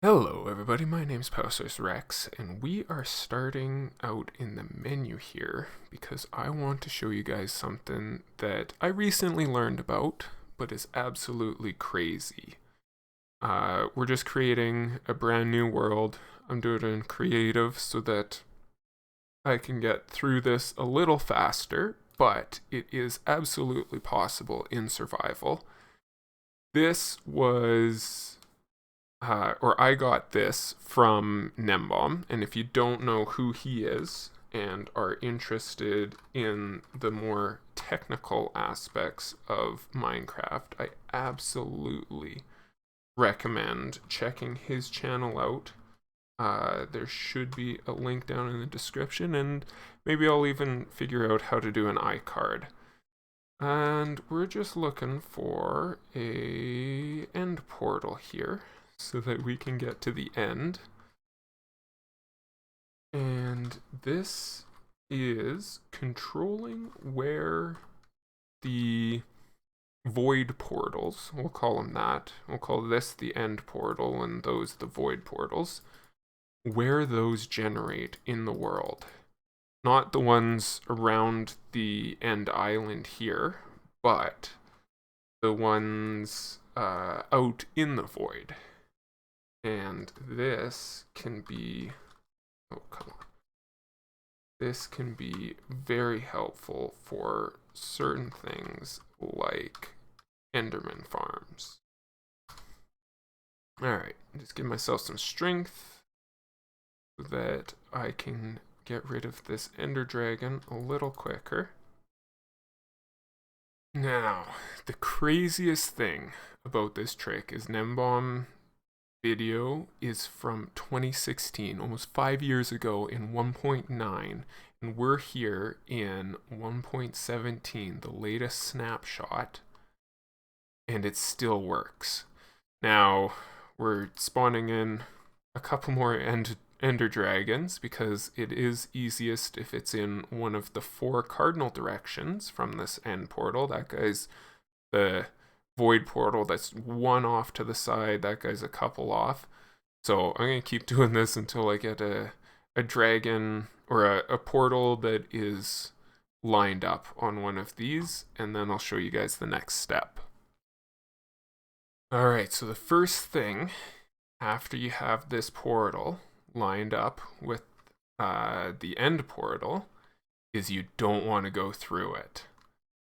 Hello everybody, my name's Powasaurus.Rex, and we are starting out in the menu here because I want to show you guys something that I recently learned about, but is absolutely crazy. We're just creating a brand new world. I'm doing it in creative so that I can get through this a little faster, but it is absolutely possible in survival. This was or I got this from Gnembon, and if you don't know who he is and are interested in the more technical aspects of Minecraft, I absolutely recommend checking his channel out. There should be a link down in the description, and maybe I'll even figure out how to do an iCard. And we're just looking for a end portal here so that we can get to the end. And this is controlling where the void portals, we'll call them that, we'll call this the end portal and those the void portals, where those generate in the world. Not the ones around the end island here, but the ones out in the void. And this can be, this can be very helpful for certain things like Enderman Farms. Alright, just give myself some strength so that I can get rid of this Ender Dragon a little quicker. Now, the craziest thing about this trick is Gnembon video is from 2016, almost 5 years ago in 1.9, and we're here in 1.17, the latest snapshot, and it still works. Now, we're spawning in a couple more Ender Dragons because it is easiest if it's in one of the 4 cardinal directions from this end portal. That guy's the void portal that's one off to the side, that guy's a couple off. So I'm going to keep doing this until I get a dragon or a portal that is lined up on one of these, and then I'll show you guys the next step. Alright, so the first thing after you have this portal lined up with the end portal is you don't want to go through it.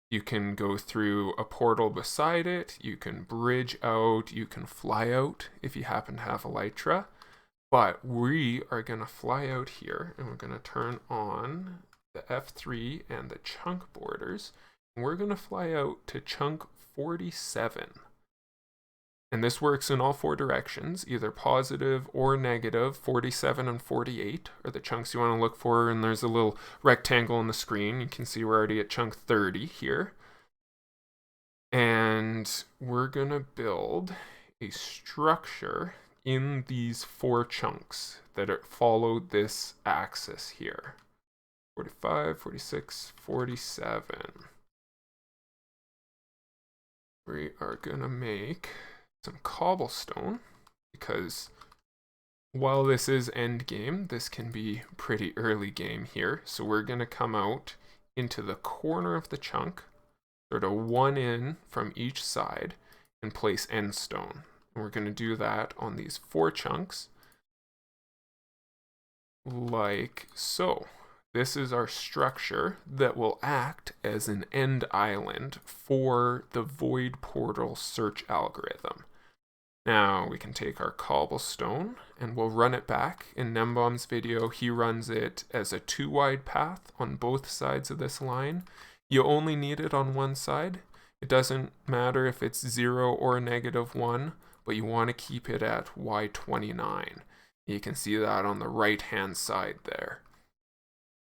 You can go through a portal beside it, you can bridge out, you can fly out if you happen to have Elytra. But we are going to fly out here, and we're going to turn on the F3 and the chunk borders. And we're going to fly out to chunk 47. And this works in all 4 directions, either positive or negative. 47 and 48 are the chunks you want to look for, and there's a little rectangle on the screen. You can see we're already at chunk 30 here. And we're going to build a structure in these 4 chunks that follow this axis here. 45, 46, 47. We are going to make some cobblestone, because while this is end game, this can be pretty early game here. So we're going to come out into the corner of the chunk, sort of one in from each side, and place end stone. And we're going to do that on these 4 chunks, like so. This is our structure that will act as an end island for the void portal search algorithm. Now we can take our cobblestone and we'll run it back. In Gnembon's video, he runs it as a 2 wide path on both sides of this line. You only need it on one side. It doesn't matter if it's 0 or -1, but you want to keep it at Y29. You can see that on the right hand side there.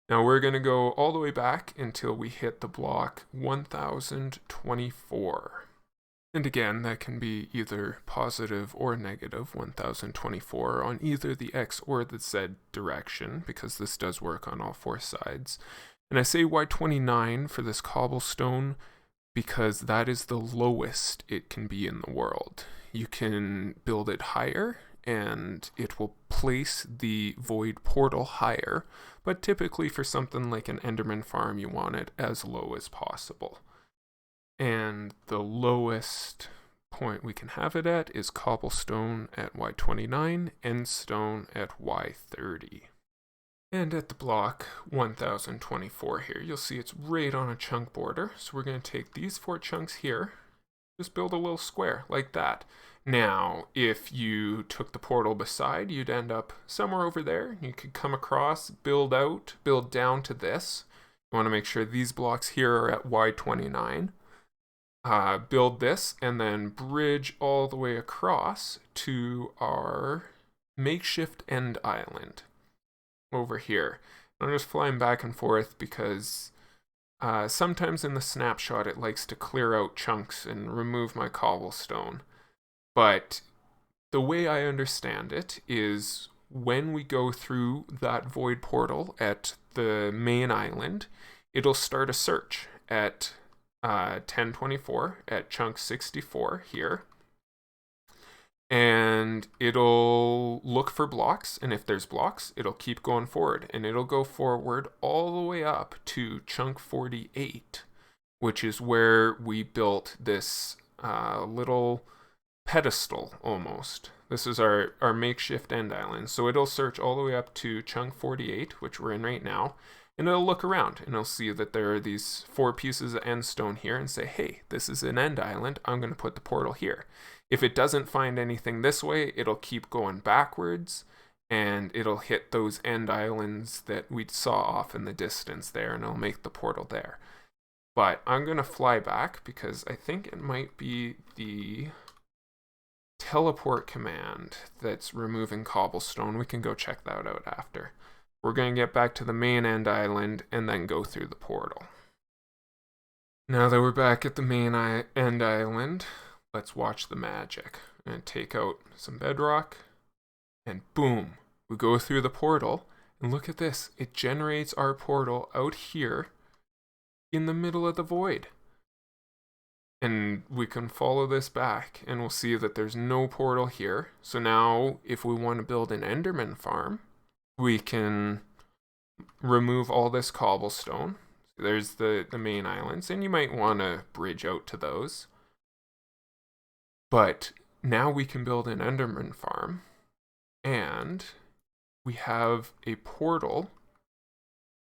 Now we're going to go all the way back until we hit the block 1024. And again, that can be either positive or negative 1024 on either the X or the Z direction, because this does work on all 4 sides. And I say Y29 for this cobblestone because that is the lowest it can be in the world. You can build it higher and it will place the void portal higher, but typically for something like an Enderman Farm, you want it as low as possible. And the lowest point we can have it at is cobblestone at Y29 and stone at Y30. And at the block 1024 here, you'll see it's right on a chunk border. So we're going to take these 4 chunks here, just build a little square like that. Now, if you took the portal beside, you'd end up somewhere over there. You could come across, build out, build down to this. You want to make sure these blocks here are at Y29. Build this and then bridge all the way across to our makeshift end island over here. I'm just flying back and forth because sometimes in the snapshot it likes to clear out chunks and remove my cobblestone. But the way I understand it is when we go through that void portal at the main island, it'll start a search at 1024 at chunk 64 here, and it'll look for blocks, and if there's blocks it'll keep going forward, and it'll go forward all the way up to chunk 48, which is where we built this little pedestal almost. This is our makeshift end island. So it'll search all the way up to chunk 48, which we're in right now, and it'll look around and it'll see that there are these 4 pieces of end stone here and say, hey, this is an end island. I'm going to put the portal here. If it doesn't find anything this way, it'll keep going backwards and it'll hit those end islands that we saw off in the distance there, and it'll make the portal there. But I'm going to fly back because I think it might be the teleport command that's removing cobblestone. We can go check that out after. We're going to get back to the main end island and then go through the portal. Now that we're back at the main end island, let's watch the magic. I'm going to take out some bedrock, and boom, we go through the portal, and look at this. It generates our portal out here in the middle of the void. And we can follow this back, and we'll see that there's no portal here. So now, if we want to build an Enderman farm, we can remove all this cobblestone. There's the main islands, and you might want to bridge out to those. But now we can build an Enderman farm, and we have a portal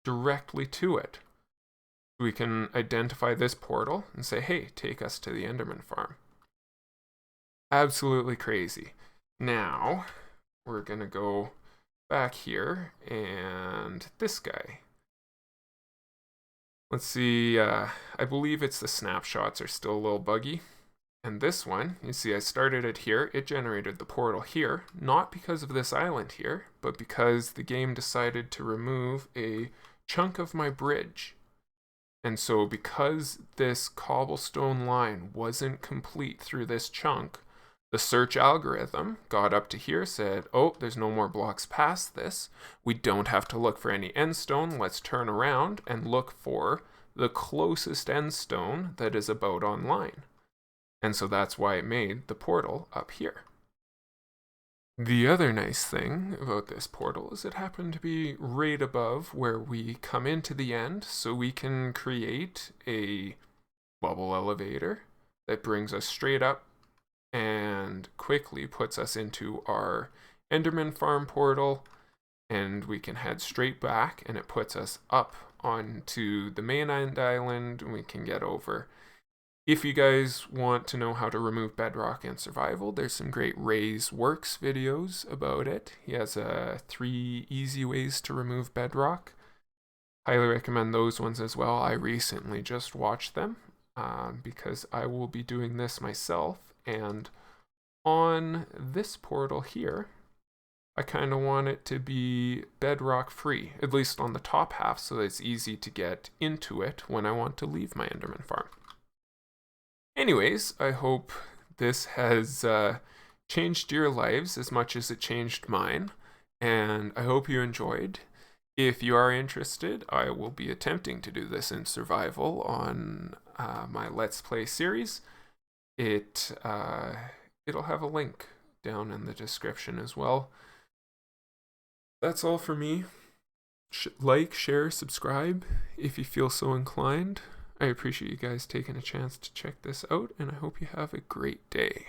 directly to it. We can identify this portal and say, hey, take us to the Enderman farm. Absolutely crazy. Now, we're going to go back here, and this guy. Let's see, I believe it's the snapshots are still a little buggy. And this one, you see I started it here, it generated the portal here, not because of this island here, but because the game decided to remove a chunk of my bridge. And so because this cobblestone line wasn't complete through this chunk, the search algorithm got up to here, said, oh, there's no more blocks past this. We don't have to look for any end stone. Let's turn around and look for the closest end stone that is about online. And so that's why it made the portal up here. The other nice thing about this portal is it happened to be right above where we come into the end, so we can create a bubble elevator that brings us straight up and quickly puts us into our Enderman Farm portal, and we can head straight back, and it puts us up onto the main end island, and we can get over. If you guys want to know how to remove bedrock in survival, there's some great Ray's Works videos about it. He has 3 easy ways to remove bedrock. Highly recommend those ones as well. I recently just watched them because I will be doing this myself. And on this portal here, I kind of want it to be bedrock free, at least on the top half, so that it's easy to get into it when I want to leave my Enderman Farm. Anyways, I hope this has changed your lives as much as it changed mine, and I hope you enjoyed. If you are interested, I will be attempting to do this in survival on my Let's Play series. It'll have a link down in the description as well. That's all for me. Like, share, subscribe if you feel so inclined. I appreciate you guys taking a chance to check this out, and I hope you have a great day.